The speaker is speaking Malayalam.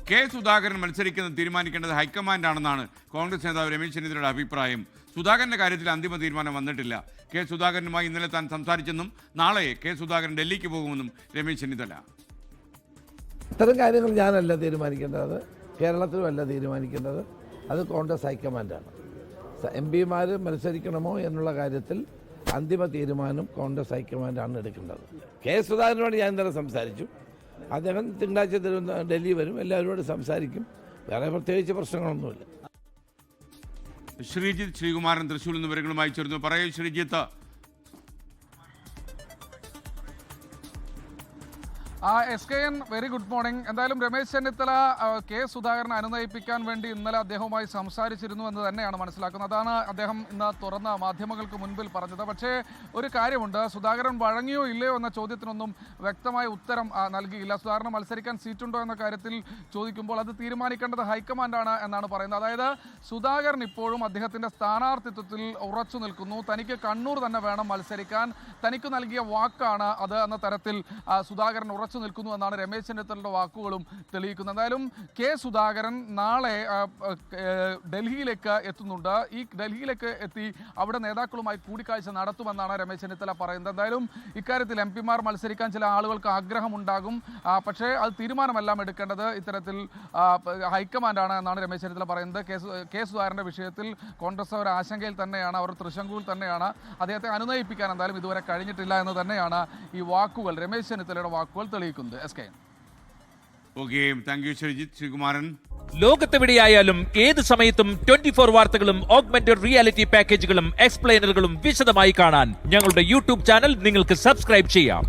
കെ സുധാകരൻ മത്സരിക്കുന്നത് തീരുമാനിക്കേണ്ടത് ഹൈക്കമാൻഡാണെന്നാണ് കോൺഗ്രസ് നേതാവ് രമേശ് ചെന്നിത്തലയുടെ അഭിപ്രായം. സുധാകരന്റെ കാര്യത്തിൽ അന്തിമ തീരുമാനം വന്നിട്ടില്ല. കെ സുധാകരനുമായി ഇന്നലെ താൻ സംസാരിച്ചെന്നും നാളെ കെ സുധാകരൻ ഡൽഹിക്ക് പോകുമെന്നും രമേശ് ചെന്നിത്തല. ഇത്തരം കാര്യങ്ങൾ ഞാനല്ല തീരുമാനിക്കേണ്ടത്, കേരളത്തിലുമല്ല തീരുമാനിക്കേണ്ടത്, അത് കോൺഗ്രസ് ഹൈക്കമാൻഡാണ്. എംപിമാർ മത്സരിക്കണമോ എന്നുള്ള കാര്യത്തിൽ അന്തിമ തീരുമാനം കോൺഗ്രസ് ഹൈക്കമാൻഡാണ് എടുക്കേണ്ടത്. കെ സുധാകരനോട് ഞാൻ ഇന്നലെ സംസാരിച്ചു. അദ്ദേഹം തിങ്കളാഴ്ച ഡൽഹി വരും, എല്ലാവരോടും സംസാരിക്കും. വേറെ പ്രത്യേകിച്ച് പ്രശ്നങ്ങളൊന്നുമില്ല. ശ്രീജിത്ത് ശ്രീകുമാരൻ തൃശ്ശൂരിൽ നിന്ന് വിവരങ്ങളുമായി ചേർന്നു. പറയൂ Sreejith. SKN very good morning. എന്തായാലും രമേശ് ചെന്നിത്തല കെ സുധാകരനെ അനുനയിപ്പിക്കാൻ വേണ്ടി ഇന്നലെ അദ്ദേഹവുമായി സംസാരിച്ചിരുന്നു എന്ന് തന്നെയാണ് മനസ്സിലാക്കുന്നത്. അതാണ് അദ്ദേഹം ഇന്ന് തുറന്ന മാധ്യമങ്ങൾക്ക് മുൻപിൽ പറഞ്ഞത്. പക്ഷേ ഒരു കാര്യമുണ്ട്, സുധാകരൻ വഴങ്ങിയോ ഇല്ലയോ എന്ന ചോദ്യത്തിനൊന്നും വ്യക്തമായ ഉത്തരം നൽകിയില്ല. സുധാകരന് മത്സരിക്കാൻ സീറ്റുണ്ടോ എന്ന കാര്യത്തിൽ ചോദിക്കുമ്പോൾ അത് തീരുമാനിക്കേണ്ടത് ഹൈക്കമാൻഡാണ് എന്നാണ് പറയുന്നത്. അതായത് സുധാകരൻ ഇപ്പോഴും അദ്ദേഹത്തിൻ്റെ സ്ഥാനാർത്ഥിത്വത്തിൽ ഉറച്ചു നിൽക്കുന്നു. തനിക്ക് കണ്ണൂർ തന്നെ വേണം മത്സരിക്കാൻ, തനിക്ക് നൽകിയ വാക്കാണ് അത് എന്ന തരത്തിൽ സുധാകരൻ ഉറച്ചു നിൽക്കുന്നു എന്നാണ് രമേശ് ചെന്നിത്തലയുടെ വാക്കുകളും തെളിയിക്കുന്നത്. എന്തായാലും കെ സുധാകരൻ നാളെ ഡൽഹിയിലേക്ക് എത്തുന്നുണ്ട്. ഈ ഡൽഹിയിലേക്ക് എത്തി അവിടെ നേതാക്കളുമായി കൂടിക്കാഴ്ച നടത്തുമെന്നാണ് രമേശ് ചെന്നിത്തല പറയുന്നത്. എന്തായാലും ഇക്കാര്യത്തിൽ എംപിമാർ മത്സരിക്കാൻ ചില ആളുകൾക്ക് ആഗ്രഹമുണ്ടാകും, പക്ഷേ അത് തീരുമാനമെല്ലാം എടുക്കേണ്ടത് ഇത്തരത്തിൽ ഹൈക്കമാൻഡാണ് എന്നാണ് രമേശ് ചെന്നിത്തല പറയുന്നത്. കെ സുധാകരന്റെ വിഷയത്തിൽ കോൺഗ്രസ് ഒരു ആശങ്കയിൽ തന്നെയാണ്, അവർ തൃശങ്കുവിൽ തന്നെയാണ്. അദ്ദേഹത്തെ അനുനയിപ്പിക്കാൻ എന്തായാലും ഇതുവരെ കഴിഞ്ഞിട്ടില്ല എന്ന് തന്നെയാണ് ഈ വാക്കുകൾ, രമേശ് ചെന്നിത്തലയുടെ വാക്കുകൾ തെളിയിക്കുന്നത്. ലോകത്തെവിടെയായാലും ഏത് സമയത്തും 24 വാർത്തകളും ഓഗ്മെന്റഡ് റിയാലിറ്റി പാക്കേജുകളും എക്സ്പ്ലെയിനറുകളും വിശദമായി കാണാൻ ഞങ്ങളുടെ യൂട്യൂബ് ചാനൽ നിങ്ങൾക്ക് സബ്സ്ക്രൈബ് ചെയ്യാം.